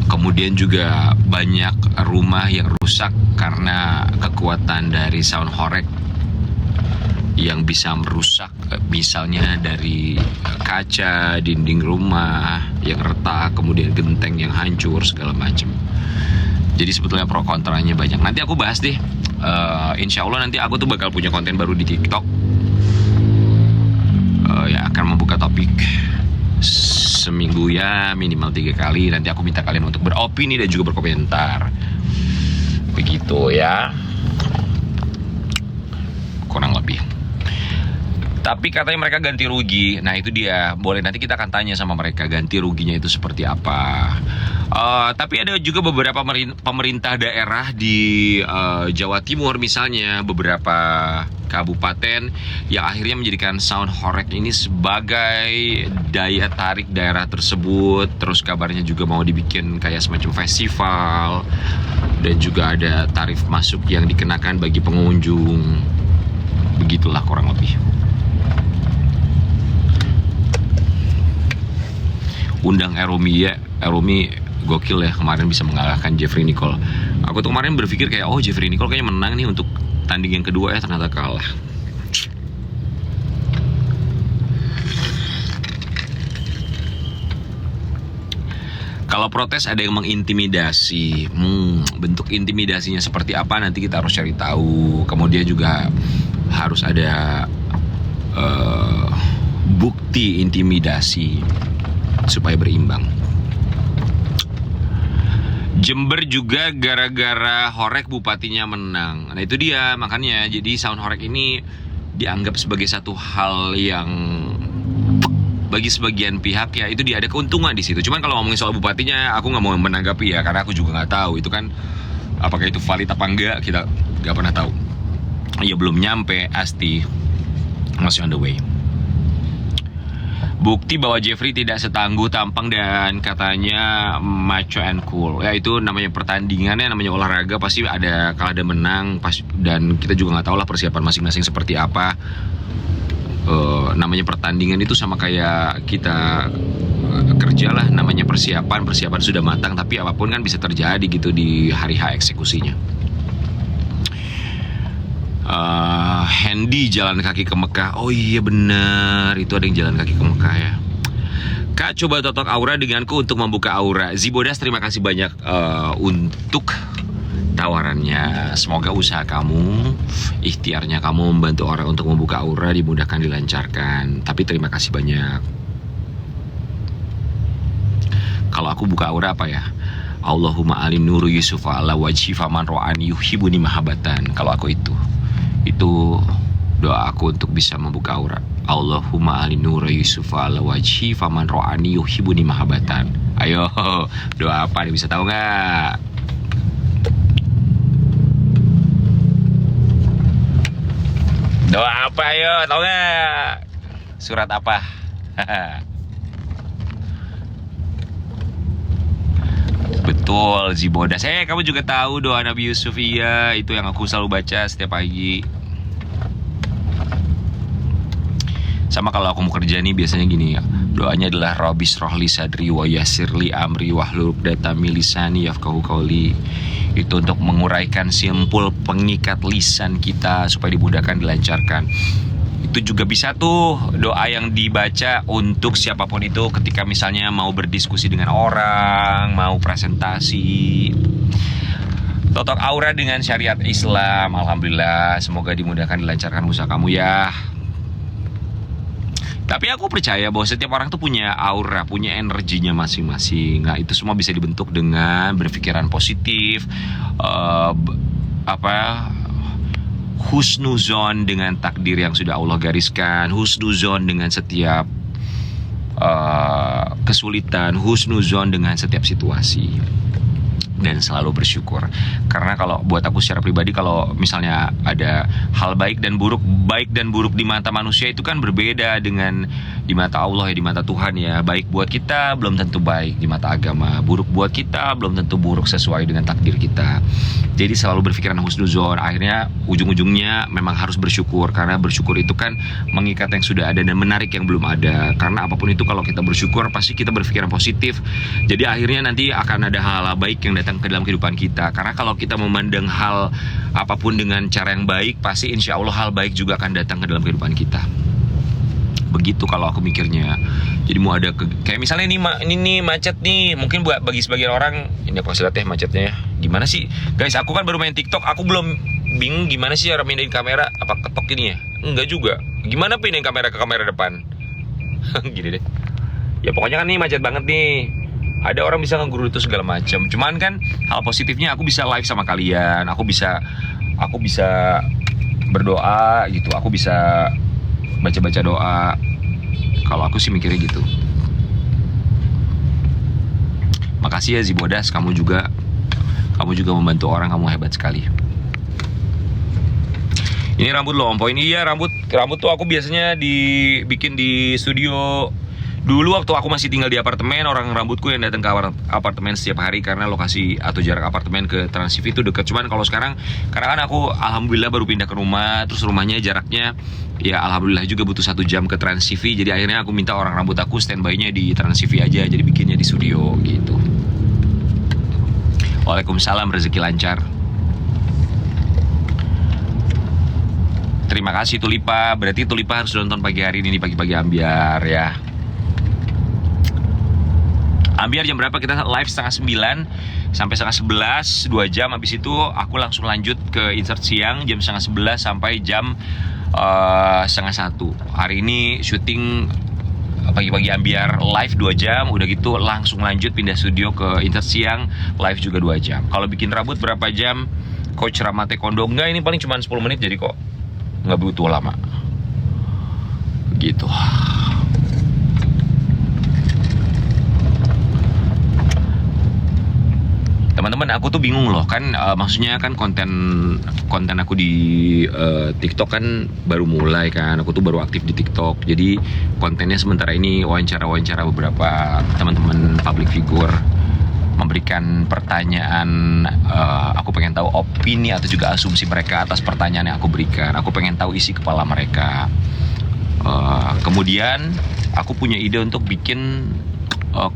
Kemudian juga banyak rumah yang rusak karena kekuatan dari sound horeg yang bisa merusak, misalnya dari kaca, dinding rumah yang retak, kemudian genteng yang hancur, segala macam. Jadi sebetulnya pro kontranya banyak. Nanti aku bahas deh. Insya Allah nanti aku tuh bakal punya konten baru di TikTok. Ya akan membuka topik seminggu ya minimal 3 kali. Nanti aku minta kalian untuk beropini dan juga berkomentar. Begitu ya. Kurang lebih. Tapi katanya mereka ganti rugi. Nah itu dia. Boleh nanti kita akan tanya sama mereka ganti ruginya itu seperti apa. Tapi ada juga beberapa pemerintah daerah di Jawa Timur misalnya, beberapa kabupaten yang akhirnya menjadikan sound horeg ini sebagai daya tarik daerah tersebut. Terus kabarnya juga mau dibikin kayak semacam festival, dan juga ada tarif masuk yang dikenakan bagi pengunjung. Begitulah kurang lebih. Undang Eromi ya, Eromi gokil ya, kemarin bisa mengalahkan Jeffrey Nicole. Aku tuh kemarin berpikir kayak, oh Jeffrey Nicole kayaknya menang nih untuk tanding yang kedua, ya ternyata kalah. Kalau protes ada yang mengintimidasi, bentuk intimidasinya seperti apa nanti kita harus cari tahu. Kemudian juga harus ada bukti intimidasi supaya berimbang. Jember juga gara-gara horeg bupatinya menang. Nah itu dia, makanya jadi sound horeg ini dianggap sebagai satu hal yang bagi sebagian pihak ya itu dia ada keuntungan di situ. Cuman kalau ngomongin soal bupatinya aku nggak mau menanggapi ya, karena aku juga nggak tahu itu kan apakah itu valid apa enggak, kita nggak pernah tahu. Ya belum nyampe, Asti masih on the way. Bukti bahwa Jeffrey tidak setangguh tampang dan katanya macho and cool. Ya itu namanya pertandingannya, namanya olahraga, pasti ada kalah dan menang. Dan kita juga nggak tahu lah persiapan masing-masing seperti apa. Namanya pertandingan itu sama kayak kita kerja lah, namanya persiapan sudah matang, tapi apapun kan bisa terjadi gitu di hari H eksekusinya. Handy jalan kaki ke Mekah. Oh iya benar, itu ada yang jalan kaki ke Mekah ya. Kak, coba totok aura denganku untuk membuka aura. Zibodas, terima kasih banyak untuk tawarannya. Semoga usaha kamu, ikhtiarnya kamu membantu orang untuk membuka aura dimudahkan, dilancarkan. Tapi terima kasih banyak. Kalau aku buka aura apa ya? Allahumma alim nuru yusufa ala wajhi faman ro'ani yuhibuni mahabatan. Kalau aku itu doa aku untuk bisa membuka aura. Allahumma alim nuru yusufa ala wajhi faman ro'ani yuhibuni mahabatan. Ayo, doa apa nih, bisa tahu nggak? Doa apa, ayo, tahu nggak? Surat apa? Betul, Zibodas. Kamu juga tahu doa Nabi Yusuf? Iya, itu yang aku selalu baca setiap pagi. Sama kalau aku mau kerja nih biasanya gini ya. Doanya adalah Rabbis rohli sadri wa yassirli amri wahlul 'uqdatam min lisani yafqahu qawli. Itu untuk menguraikan simpul pengikat lisan kita supaya dimudahkan, dilancarkan. Itu juga bisa tuh doa yang dibaca untuk siapapun itu ketika misalnya mau berdiskusi dengan orang, mau presentasi. Totok aura dengan syariat Islam. Alhamdulillah, semoga dimudahkan, dilancarkan usaha kamu ya. Tapi aku percaya bahwa setiap orang tuh punya aura, punya energinya masing-masing. Nah itu semua bisa dibentuk dengan berpikiran positif, husnuzon dengan takdir yang sudah Allah gariskan, husnuzon dengan setiap kesulitan, husnuzon dengan setiap situasi. dan selalu bersyukur. Karena kalau buat aku secara pribadi, kalau misalnya ada hal baik dan buruk di mata manusia itu kan berbeda dengan di mata Allah ya, di mata Tuhan ya. Baik buat kita belum tentu baik di mata agama, buruk buat kita belum tentu buruk sesuai dengan takdir kita. Jadi selalu berpikiran husnuzon. Akhirnya ujung-ujungnya memang harus bersyukur, karena bersyukur itu kan mengikat yang sudah ada dan menarik yang belum ada. Karena apapun itu kalau kita bersyukur pasti kita berpikiran positif. Jadi akhirnya nanti akan ada hal-hal baik yang datang ke dalam kehidupan kita. Karena kalau kita memandang hal apapun dengan cara yang baik, pasti insya Allah hal baik juga akan datang ke dalam kehidupan kita. Begitu kalau aku mikirnya. Jadi mau ada kayak misalnya ini nih macet nih, mungkin buat bagi sebagian orang ini aku kasih lihat ya macetnya ya. Gimana sih guys, aku kan baru main TikTok, aku belum bingung gimana sih cara pindahin kamera. Apa ketok ini ya? Enggak juga. Gimana pindahin kamera ke kamera depan? Gini deh. Ya pokoknya kan nih macet banget nih. Ada orang bisa ngeguru itu segala macam. Cuman kan hal positifnya aku bisa live sama kalian. Aku bisa berdoa gitu. Aku bisa baca-baca doa. Kalau aku sih mikirnya gitu. Makasih ya Zibodas, kamu juga membantu orang, kamu hebat sekali. Ini rambut lo on point. Iya, rambut tuh aku biasanya dibikin di studio. Dulu waktu aku masih tinggal di apartemen, orang rambutku yang datang ke apartemen setiap hari, karena lokasi atau jarak apartemen ke Trans TV itu dekat. Cuman kalau sekarang, karena kan aku alhamdulillah baru pindah ke rumah, terus rumahnya jaraknya ya alhamdulillah juga butuh 1 jam ke Trans TV. Jadi akhirnya aku minta orang rambut aku standby-nya di Trans TV aja, jadi bikinnya di studio gitu. Waalaikumsalam, rezeki lancar. Terima kasih Tulipa. Berarti Tulipa harus nonton pagi hari ini, pagi-pagi ambiar ya. Ambiar jam berapa? Kita live 8:30 sampai 10:30, 2 jam. Habis itu aku langsung lanjut ke insert siang jam 10:30 sampai jam 10:30. Hari ini syuting pagi-pagi ambiar live 2 jam. Udah gitu langsung lanjut pindah studio ke insert siang, live juga 2 jam. Kalau bikin rambut berapa jam? Coach Rama Taekwondo? Enggak, ini paling cuma 10 menit jadi kok nggak butuh lama gitu. Teman-teman, aku tuh bingung loh kan, maksudnya kan konten aku di TikTok kan baru mulai kan, aku tuh baru aktif di TikTok. Jadi kontennya sementara ini wawancara beberapa teman-teman public figure, memberikan pertanyaan. Aku pengen tahu opini atau juga asumsi mereka atas pertanyaan yang aku berikan. Aku pengen tahu isi kepala mereka. Kemudian aku punya ide untuk bikin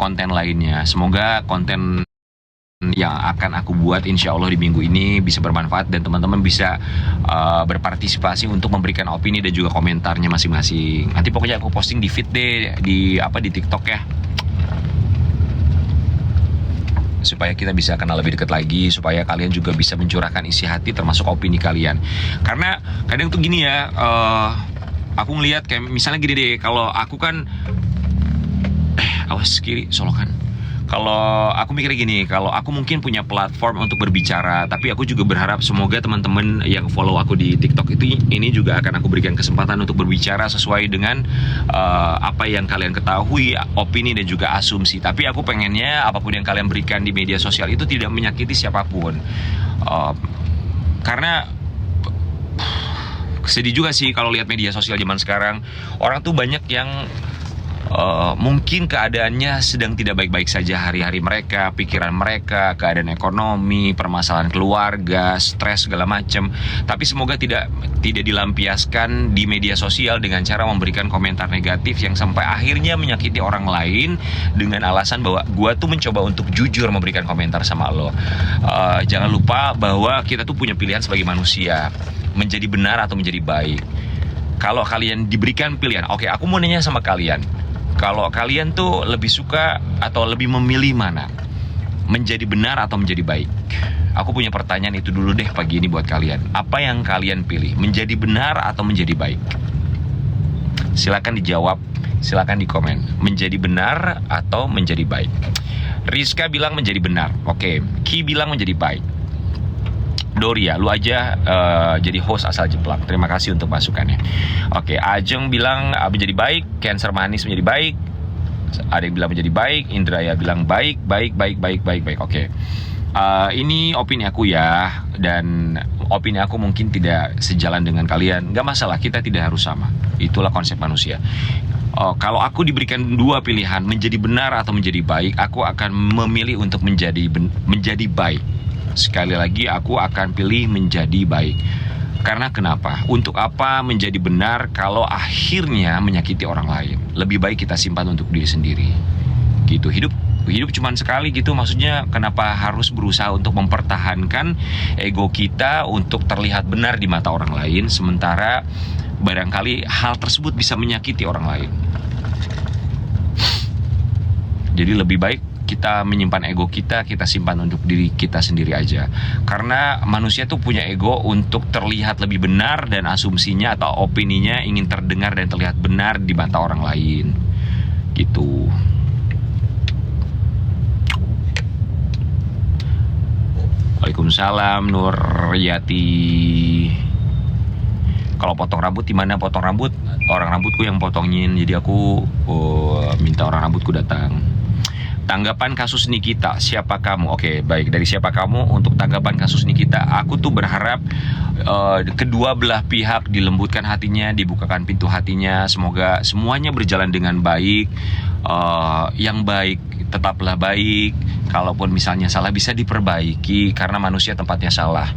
konten lainnya. Semoga konten yang akan aku buat insya Allah di minggu ini bisa bermanfaat dan teman-teman bisa berpartisipasi untuk memberikan opini dan juga komentarnya masing-masing. Nanti pokoknya aku posting di feed deh di TikTok ya, supaya kita bisa kenal lebih dekat lagi, supaya kalian juga bisa mencurahkan isi hati termasuk opini kalian. Karena kadang tuh gini ya, aku ngelihat kayak misalnya gini deh, kalau aku kan awas kiri solokan. Kalau aku mikir gini, kalau aku mungkin punya platform untuk berbicara, tapi aku juga berharap semoga teman-teman yang follow aku di TikTok ini juga akan aku berikan kesempatan untuk berbicara sesuai dengan apa yang kalian ketahui, opini dan juga asumsi. Tapi aku pengennya apapun yang kalian berikan di media sosial itu tidak menyakiti siapapun. Karena sedih juga sih kalau lihat media sosial zaman sekarang, orang tuh banyak yang mungkin keadaannya sedang tidak baik-baik saja hari-hari mereka, pikiran mereka, keadaan ekonomi, permasalahan keluarga, stres segala macam. Tapi semoga tidak dilampiaskan di media sosial dengan cara memberikan komentar negatif yang sampai akhirnya menyakiti orang lain dengan alasan bahwa gua tuh mencoba untuk jujur memberikan komentar sama lo. Jangan lupa bahwa kita tuh punya pilihan sebagai manusia, menjadi benar atau menjadi baik. Kalau kalian diberikan pilihan, oke, aku mau nanya sama kalian. Kalau kalian tuh lebih suka atau lebih memilih mana? Menjadi benar atau menjadi baik? Aku punya pertanyaan itu dulu deh pagi ini buat kalian. Apa yang kalian pilih? Menjadi benar atau menjadi baik? Silakan dijawab, silakan dikomen. Menjadi benar atau menjadi baik? Rizka bilang menjadi benar. Oke, Ki bilang menjadi baik. Doria, lu aja jadi host asal jeplak. Terima kasih untuk masukannya. Oke, Ajeng bilang menjadi baik. Cancer manis menjadi baik. Ada yang bilang menjadi baik. Indraya bilang baik. Oke. Ini opini aku ya, dan opini aku mungkin tidak sejalan dengan kalian. Gak masalah, kita tidak harus sama. Itulah konsep manusia. Kalau aku diberikan dua pilihan, menjadi benar atau menjadi baik, aku akan memilih untuk menjadi baik. Sekali lagi, aku akan pilih menjadi baik. Karena kenapa? Untuk apa menjadi benar kalau akhirnya menyakiti orang lain? Lebih baik kita simpan untuk diri sendiri. Gitu, hidup cuma sekali gitu, maksudnya kenapa harus berusaha untuk mempertahankan ego kita untuk terlihat benar di mata orang lain, sementara barangkali hal tersebut bisa menyakiti orang lain. Jadi lebih baik kita menyimpan ego kita simpan untuk diri kita sendiri aja. Karena manusia tuh punya ego untuk terlihat lebih benar, dan asumsinya atau opininya ingin terdengar dan terlihat benar di mata orang lain. Gitu. Waalaikumsalam Nuryati. Kalau potong rambut gimana? Potong rambut, orang rambutku yang potongin, jadi aku minta orang rambutku datang. Tanggapan kasus Nikita, siapa kamu? Oke, baik, dari siapa kamu untuk tanggapan kasus Nikita. Aku tuh berharap kedua belah pihak dilembutkan hatinya, dibukakan pintu hatinya. Semoga semuanya berjalan dengan baik. Yang baik tetaplah baik. Kalaupun misalnya salah bisa diperbaiki, karena manusia tempatnya salah.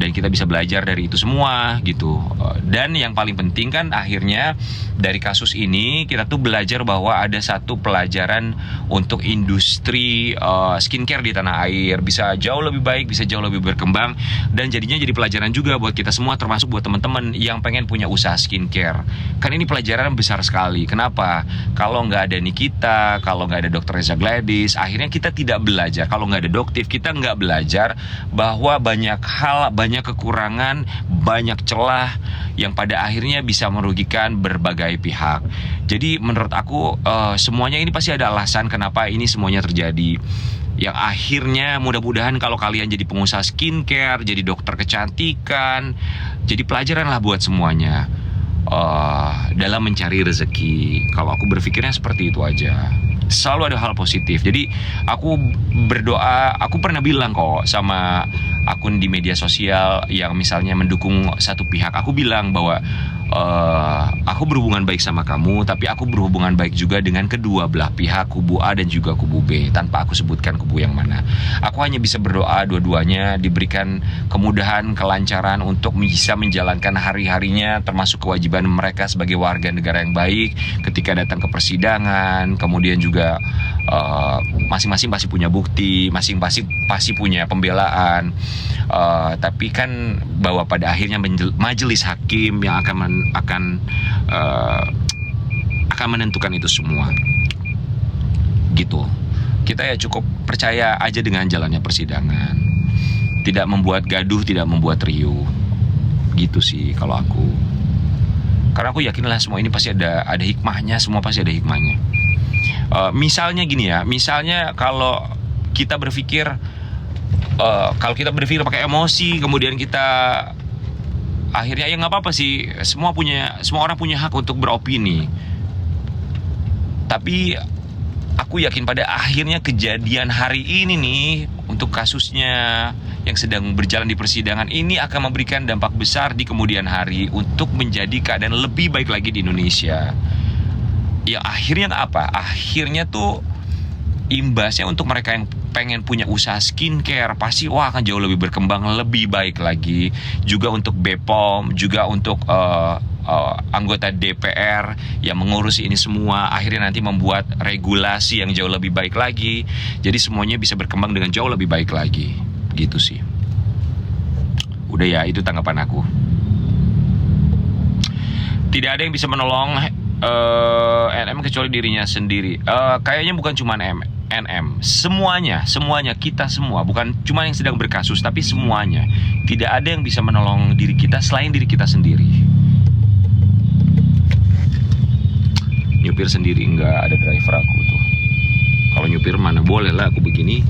Dan kita bisa belajar dari itu semua gitu. Dan yang paling penting kan akhirnya dari kasus ini kita tuh belajar bahwa ada satu pelajaran untuk industri skincare di tanah air bisa jauh lebih baik, bisa jauh lebih berkembang, dan jadinya jadi pelajaran juga buat kita semua, termasuk buat teman-teman yang pengen punya usaha skincare. Kan ini pelajaran besar sekali. Kenapa? Kalau nggak ada Nikita, kalau nggak ada Dr. Reza Gladys, akhirnya kita tidak belajar. Kalau nggak ada Doktif, kita nggak belajar bahwa banyak hal, banyak kekurangan, banyak celah yang pada akhirnya bisa merugikan berbagai pihak. Jadi menurut aku semuanya ini pasti ada alasan kenapa ini semuanya terjadi. Yang akhirnya mudah-mudahan kalau kalian jadi pengusaha skincare, jadi dokter kecantikan, jadi pelajaran lah buat semuanya dalam mencari rezeki. Kalau aku berpikirnya seperti itu aja. Selalu ada hal positif. Jadi aku berdoa, aku pernah bilang kok sama akun di media sosial yang misalnya mendukung satu pihak, aku bilang bahwa aku berhubungan baik sama kamu, tapi aku berhubungan baik juga dengan kedua belah pihak, kubu A dan juga kubu B, tanpa aku sebutkan kubu yang mana. Aku hanya bisa berdoa dua-duanya diberikan kemudahan, kelancaran untuk bisa menjalankan hari-harinya, termasuk kewajiban mereka sebagai warga negara yang baik ketika datang ke persidangan. Kemudian juga masing-masing pasti punya bukti, masing-masing pasti punya pembelaan. Tapi kan bahwa pada akhirnya majelis hakim yang akan menentukan itu semua. Gitu. Kita ya cukup percaya aja dengan jalannya persidangan. Tidak membuat gaduh, tidak membuat riuh. Gitu sih kalau aku. Karena aku yakinlah semua ini pasti ada hikmahnya, semua pasti ada hikmahnya. Misalnya gini ya, misalnya kalau kita berpikir pakai emosi, kemudian kita akhirnya ya nggak apa-apa sih, semua orang punya hak untuk beropini. Tapi aku yakin pada akhirnya kejadian hari ini nih, untuk kasusnya yang sedang berjalan di persidangan ini akan memberikan dampak besar di kemudian hari untuk menjadi keadaan lebih baik lagi di Indonesia. Ya akhirnya apa? Akhirnya tuh imbasnya untuk mereka yang pengen punya usaha skincare pasti akan jauh lebih berkembang, lebih baik lagi. Juga untuk BPOM, juga untuk anggota DPR yang mengurus ini semua, akhirnya nanti membuat regulasi yang jauh lebih baik lagi. Jadi semuanya bisa berkembang dengan jauh lebih baik lagi. Gitu sih. Udah ya, itu tanggapan aku. Tidak ada yang bisa menolong NM kecuali dirinya sendiri. Kayaknya bukan cuma NM, semuanya kita semua, bukan cuma yang sedang berkasus, tapi semuanya. Tidak ada yang bisa menolong diri kita selain diri kita sendiri. Nyupir sendiri, enggak ada driver aku tuh. Kalau nyupir mana boleh lah aku begini.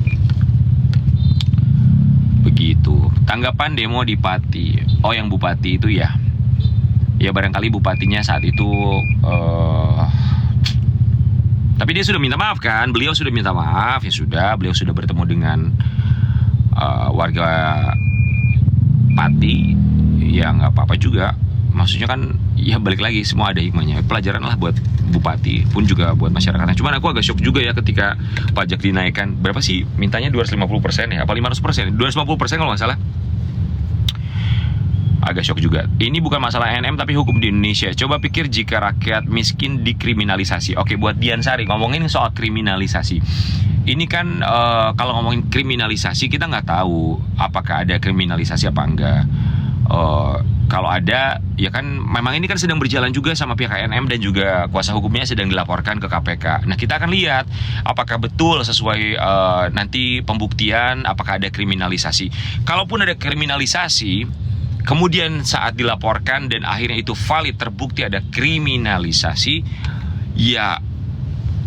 Begitu. Tanggapan demo di Pati. Oh, yang Bupati itu ya. Ya barangkali bupatinya saat itu tapi dia sudah minta maaf kan, beliau sudah minta maaf, ya sudah, beliau sudah bertemu dengan warga Pati, ya nggak apa-apa juga. Maksudnya kan ya balik lagi, semua ada hikmahnya. Pelajaran lah buat bupati pun juga buat masyarakatnya. Cuman aku agak shock juga ya ketika pajak dinaikkan. Berapa sih mintanya? 250% ya? Apa 500%? 250% kalau nggak salah. Agak shock juga. Ini bukan masalah NM tapi hukum di Indonesia. Coba pikir jika rakyat miskin dikriminalisasi. Oke, buat Dian Sari ngomongin soal kriminalisasi. Ini kan kalau ngomongin kriminalisasi kita nggak tahu apakah ada kriminalisasi apa enggak. Kalau ada, ya kan memang ini kan sedang berjalan juga sama pihak KNM dan juga kuasa hukumnya sedang dilaporkan ke KPK. Nah, kita akan lihat apakah betul sesuai nanti pembuktian, apakah ada kriminalisasi. Kalaupun ada kriminalisasi, kemudian saat dilaporkan dan akhirnya itu valid, terbukti ada kriminalisasi, ya.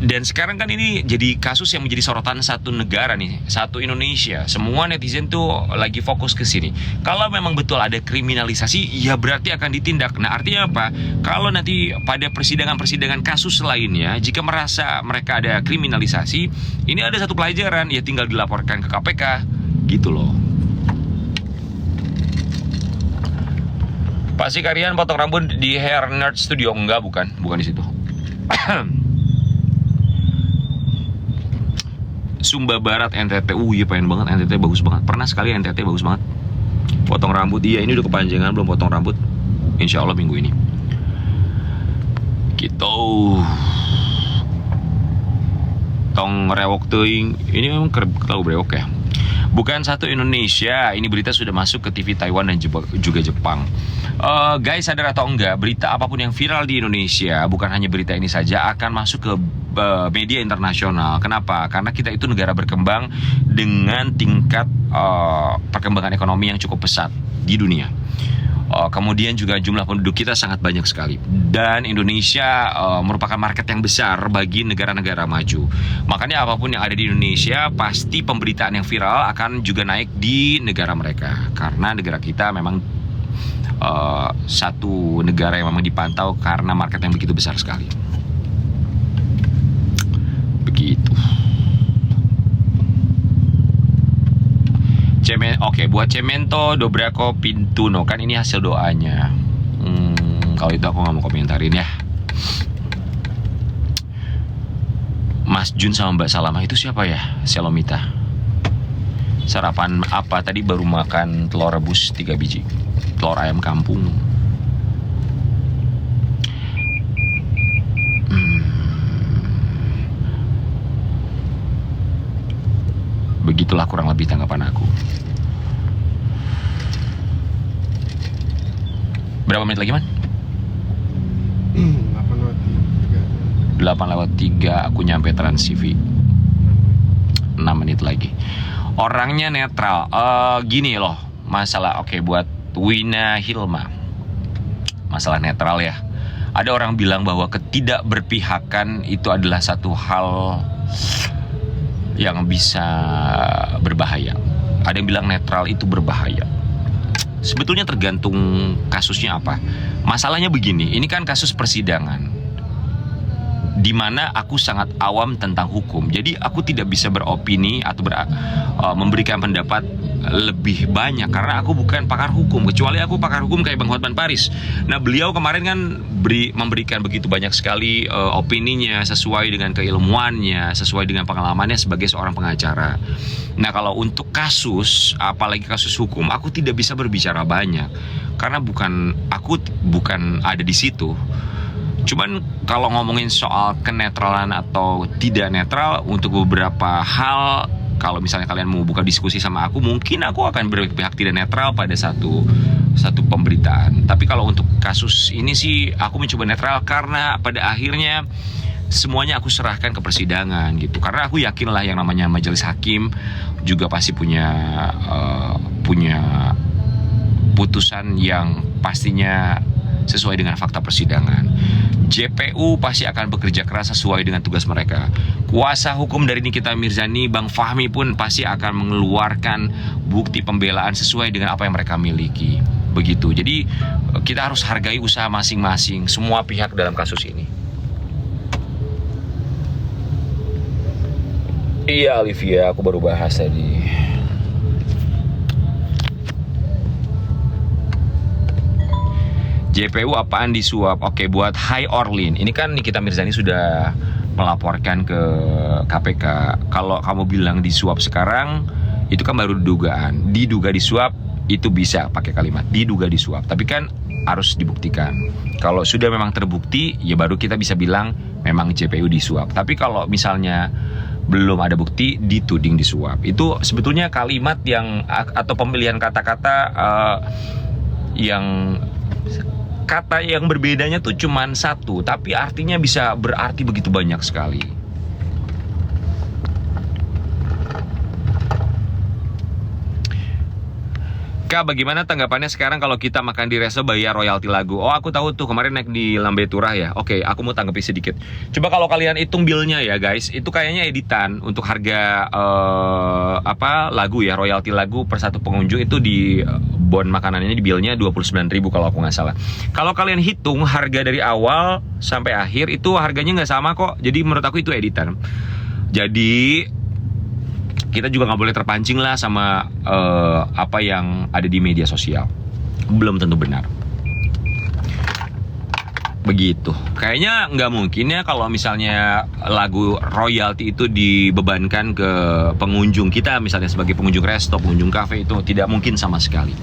Dan sekarang kan ini jadi kasus yang menjadi sorotan satu negara nih, satu Indonesia. Semua netizen tuh lagi fokus ke sini. Kalau memang betul ada kriminalisasi, ya berarti akan ditindak. Nah, artinya apa? Kalau nanti pada persidangan-persidangan kasus lainnya, jika merasa mereka ada kriminalisasi, ini ada satu pelajaran, ya tinggal dilaporkan ke KPK, gitu loh. Pak Sikarian potong rambut di Hair Nerd Studio? Enggak, bukan di situ. Sumba Barat NTT, iya pengen banget NTT, bagus banget. Pernah sekali NTT, bagus banget. Potong rambut, iya ini udah kepanjangan belum potong rambut. Insya Allah minggu ini. Gitu. Tong rewok teuing, ini memang tahu brewok ya. Bukan satu Indonesia, ini berita sudah masuk ke TV Taiwan dan juga Jepang. Guys, sadar atau enggak, berita apapun yang viral di Indonesia, bukan hanya berita ini saja, akan masuk ke media internasional. Kenapa? Karena kita itu negara berkembang dengan tingkat perkembangan ekonomi yang cukup pesat di dunia. Kemudian juga jumlah penduduk kita sangat banyak sekali. Dan Indonesia merupakan market yang besar bagi negara-negara maju. Makanya apapun yang ada di Indonesia, pasti pemberitaan yang viral akan juga naik di negara mereka. Karena negara kita memang satu negara yang memang dipantau karena market yang begitu besar sekali. Begitu. Oke, buat Cemento Dobrako Pintuno, kan ini hasil doanya. Kalau itu aku nggak mau komentarin ya. Mas Jun sama Mbak Salama itu siapa ya? Selomita. Sarapan apa tadi? Baru makan telur rebus 3 biji. Telur ayam kampung. Begitulah kurang lebih tanggapan aku. Berapa menit lagi, Man? 8:03 aku nyampe Trans TV. 6 menit lagi. Orangnya netral. Gini loh, masalah buat Wina Hilma. Masalah netral ya. Ada orang bilang bahwa ketidakberpihakan itu adalah satu hal yang bisa berbahaya. Ada yang bilang netral itu berbahaya. Sebetulnya tergantung kasusnya apa. Masalahnya begini, ini kan kasus persidangan, di mana aku sangat awam tentang hukum. Jadi aku tidak bisa beropini atau memberikan pendapat lebih banyak karena aku bukan pakar hukum. Kecuali aku pakar hukum kayak Bang Hotman Paris. Nah, beliau kemarin kan memberikan begitu banyak sekali opininya sesuai dengan keilmuannya, sesuai dengan pengalamannya sebagai seorang pengacara. Nah, kalau untuk kasus, apalagi kasus hukum, aku tidak bisa berbicara banyak karena aku bukan ada di situ. Cuman kalau ngomongin soal kenetralan atau tidak netral, untuk beberapa hal, kalau misalnya kalian mau buka diskusi sama aku, mungkin aku akan berpihak tidak netral pada satu pemberitaan. Tapi kalau untuk kasus ini sih aku mencoba netral karena pada akhirnya semuanya aku serahkan ke persidangan gitu. Karena aku yakin lah yang namanya majelis hakim juga pasti punya putusan yang pastinya sesuai dengan fakta persidangan. JPU pasti akan bekerja keras sesuai dengan tugas mereka. Kuasa hukum dari Nikita Mirzani, Bang Fahmi pun pasti akan mengeluarkan bukti pembelaan sesuai dengan apa yang mereka miliki. Begitu. Jadi kita harus hargai usaha masing-masing semua pihak dalam kasus ini. Iya Olivia, aku baru bahas tadi. JPU apaan disuap? Oke, buat Hai Orlin. Ini kan Nikita Mirzani sudah melaporkan ke KPK. Kalau kamu bilang disuap sekarang, itu kan baru dugaan. Diduga disuap, itu bisa pakai kalimat diduga disuap. Tapi kan harus dibuktikan. Kalau sudah memang terbukti, ya baru kita bisa bilang memang JPU disuap. Tapi kalau misalnya belum ada bukti, dituding disuap. Itu sebetulnya kalimat yang atau pemilihan kata-kata yang kata yang berbedanya tuh cuman satu, tapi artinya bisa berarti begitu banyak sekali. Kak, bagaimana tanggapannya sekarang kalau kita makan di resto bayar royalti lagu? Oh, aku tahu tuh kemarin naik di Lambe Turah ya. Oke, aku mau tanggapi sedikit. Coba kalau kalian hitung billnya ya guys, itu kayaknya editan untuk harga lagu ya, royalti lagu per satu pengunjung itu di bon makanannya di billnya 29.000 kalau aku nggak salah. Kalau kalian hitung harga dari awal sampai akhir itu harganya nggak sama kok. Jadi menurut aku itu editan. Jadi kita juga nggak boleh terpancing lah sama apa yang ada di media sosial. Belum tentu benar. Begitu. Kayaknya nggak mungkin ya kalau misalnya lagu royalti itu dibebankan ke pengunjung kita, misalnya sebagai pengunjung resto, pengunjung kafe, itu tidak mungkin sama sekali.